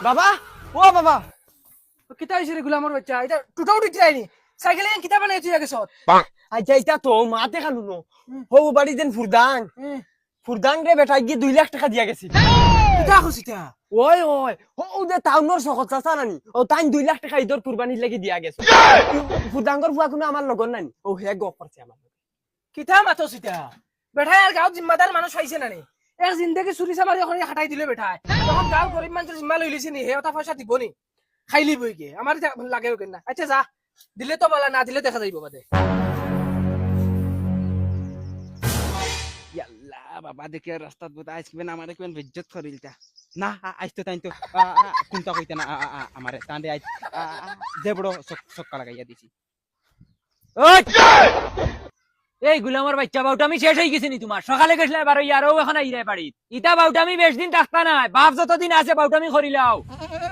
বাবা ও বাবা কিতা হইছে রে গুলামর বাচ্চা এটা টুটাও উঠি যায়নি সাইকেলে কিতা বানাই তুই আগে সর আচ্ছা এটা তো মাতে খালু নো হো বাড়ি দেন ফুরদাং রে বেটা গিয়ে 2 লাখ টাকা দিয়া গেছি কিতা কইছিতা ওই ও যে টাউনের শহর চাচা নানি ও তাই 2 লাখ টাকা ইদর কুরবানির লাগি দিয়া গেছে ফুরদাঙ্গর ফুয়া কোনো আমার লগন নানি ও হে গপ করছে আমার কিতা মাতো সিতা বেটা আর গাঁও জিম্মাদার মানুষ হইছে না নি এর জিন্দেগি চুরি চামারি এখন হাঁটাই দিলে বেটা তখন গাঁও গরিব মানুষের জিম্মা লই লিছে নি হে ওটা পয়সা দিব নি খাইলি বই কে আমার লাগে কেন না আচ্ছা যা দিলে তো বলা না দিলে দেখা যাইব বাদে ইয়াল্লা বাবা দেখি রাস্তাত বোধ আইস কিবেন আমারে কিবেন বেজ্জত করিলতা না আইতো তাই তো কোনটা কইতে না আমারে তান্ডে আই দে বড় সক্কা লাগাইয়া দিছি ওই এই গুলামর বাচ্চা বাউটামি শেষ হয়ে গেছে নি তোমার সকালে গেছলে বারো ইয়ারও এখন আইরে বাড়ি ইটা বাউটামি বেশ দিন থাকতা না বাপ যতদিন আছে বাউটামি করিলাও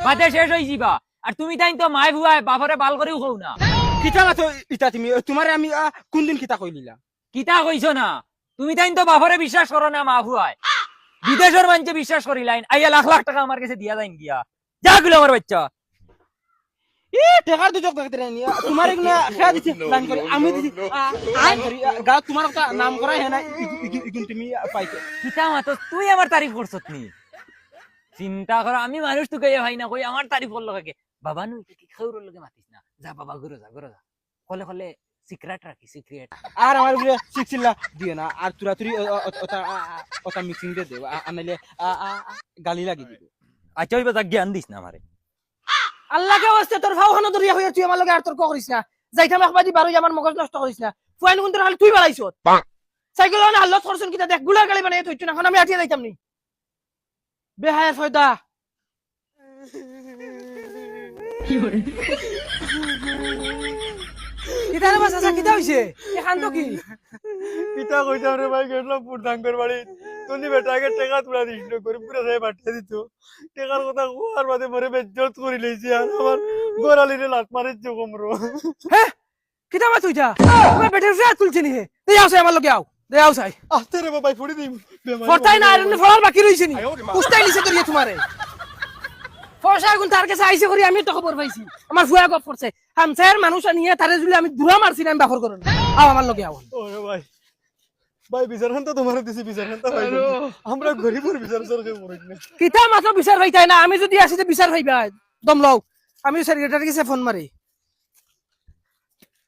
বাদে শেষ হয়ে যাবা আর তুমি তাই তো মাই ভুয়াই বাপরে বাল করেও খাও না কিতা মাতো ইটা তুমি তোমারে আমি কোন দিন কিতা কইলিলা কিতা কইছো না তুমি তাই তো বাপরে বিশ্বাস করো না মা ভুয়াই বিদেশের মানুষে বিশ্বাস করিলাইন আইয়া লাখ লাখ টাকা আমার কাছে দিয়া যাইন গিয়া যা গুলামর বাচ্চা টেকার দুজক দেখতে নি তোমার এগুলা খেয়া দিছি লাইন করে আমি দিছি লাইন করি গা তোমার একটা নাম করা হে না ইগুন তুমি পাইছো কিতা মাতো তুই আমার তারিফ করছত নি চিন্তা কর আমি মানুষ তো কইয়া ভাই না কই আমার তারিফ করল কাকে বাবা নু কি খাউর লগে মাতিস না যা বাবা ঘরে যা কলে কলে সিক্রেট রাখি সিক্রেট আর আমার বলে শিখছিলা দিও না আর তুরা তুরি ওটা মিক্সিং দে দেব আনাইলে গালি লাগি দিব আচ্ছা ওই বাজা জ্ঞান দিস না আমারে আল্লাহকে ওয়াস্তে তোর ভাওখানা দরিয়া হইয়া তুই আমার লগে আর তর্ক করিস না যাইতাম একবাদি বারোই আমার মগজ নষ্ট করিস না ফুয়াইন কোন তোর হাল তুই বাড়াইছ সাইকেল না হাল্লত করছন কিতা দেখ গুলা গালি বানাই তুই না এখন আমি আটিয়া যাইতাম নি বেহায়া ফয়দা কিতা রে বাসা কিতা হইছে এখান তো কি পিতা কইতাম রে ভাই গেল ফুরদাঙ্গর বাড়ি তুমি বেটাকে টাকা তুলা দিস না করে পুরো সাহেব পাঠিয়ে দিত টাকার কথা কোয়ার বাদে মরে বেজ্জত করে লইছি আর আমার গোরালিরে লাত মারিছ কমরো হ্যাঁ কিতা মা তুই যা তুমি বেটের ফ্যাট তুলছিস নি হে দে আও সাই আমার লগে আও দে আও সাই আস্তে রে বাবা ফুড়ি দিম ফরতাই না আর ফলার বাকি রইছে নি কুস্তাই লিছে তোর তোমারে ফসা গুন তার কাছে আইছে করি আমি তো খবর পাইছি আমার ফুয়া গপ করছে হামসায়ের মানুষ নিয়ে তারে জুলি আমি দুরা মারছি না আমি বাখর করন আও আমার লগে আও ওরে ভাই ভাই বিচারখান তো তোমার দিছি বিচারখান তো ভাই আমরা গরিবের বিচার সরকার মরে না কিতা মাত্র বিচার হইতাই না আমি যদি আসি বিচার হইবা দম লও আমি সেক্রেটারি কাছে ফোন মারি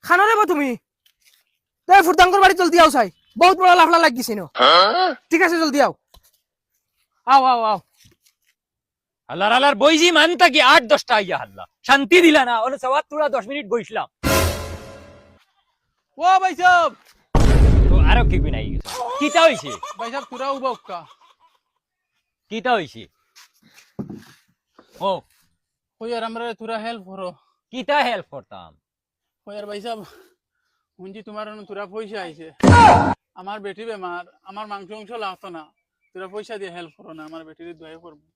খানা নেব তুমি দে ফুরদাঙ্গর বাড়ি জলদি আও চাই বহুত বড় লাফলা লাগিছে না ঠিক আছে জলদি আও আও আও আও আল্লাহর বইজি মানতা কি 8-10টা আইয়া হাল্লা শান্তি দিলা না ওনে সওয়াত তুড়া 10 মিনিট বইছিলাম ও ভাই সাহেব তো আরো কি বিনাই কিতা হইছে ভাই সাহেব তুরা উবাউকা কিতা হইছে ও কইয়ার আমরা তুরা হেল্প করো কিতা হেল্প করতাম কইয়ার ভাই সাহেব হুঞ্জি তোমার তুরা পয়সা আইছে আমার বেটি বেমার আমার মাংস লাগতো না তুরা পয়সা দিয়ে হেল্প করো না আমার বেটির দয়া করবো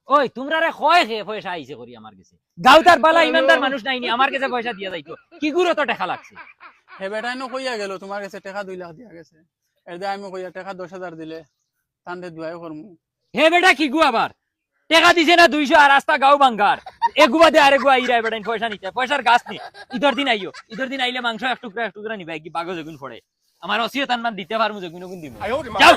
ওই তোমরা রে কয় হে পয়সা আইছে করি আমার কাছে গাউতার বালা ইমানদার মানুষ নাইনি আমার কাছে পয়সা দিয়া যাইতো কি গুরো তো টাকা লাগছে হে বেটাই নো কইয়া গেল তোমার কাছে টাকা 2 লাখ দিয়া গেছে এর দে আমি কইয়া টাকা 10,000 দিলে তান্ডে দয়া করমু হে বেটা কি গু আবার টাকা দিছে না 200 আর রাস্তা গাও বাঙ্গার এগুবা দে আরে গুয়া ইরা বেটা পয়সা নিতে পয়সার গাছ নি ইদর দিন আইলে মাংস এক টুকরা নিবা কি বাগজ গুণ পড়ে আমার অসিয়ত আনমান দিতে পারমু যেগুন গুণ দিব যাও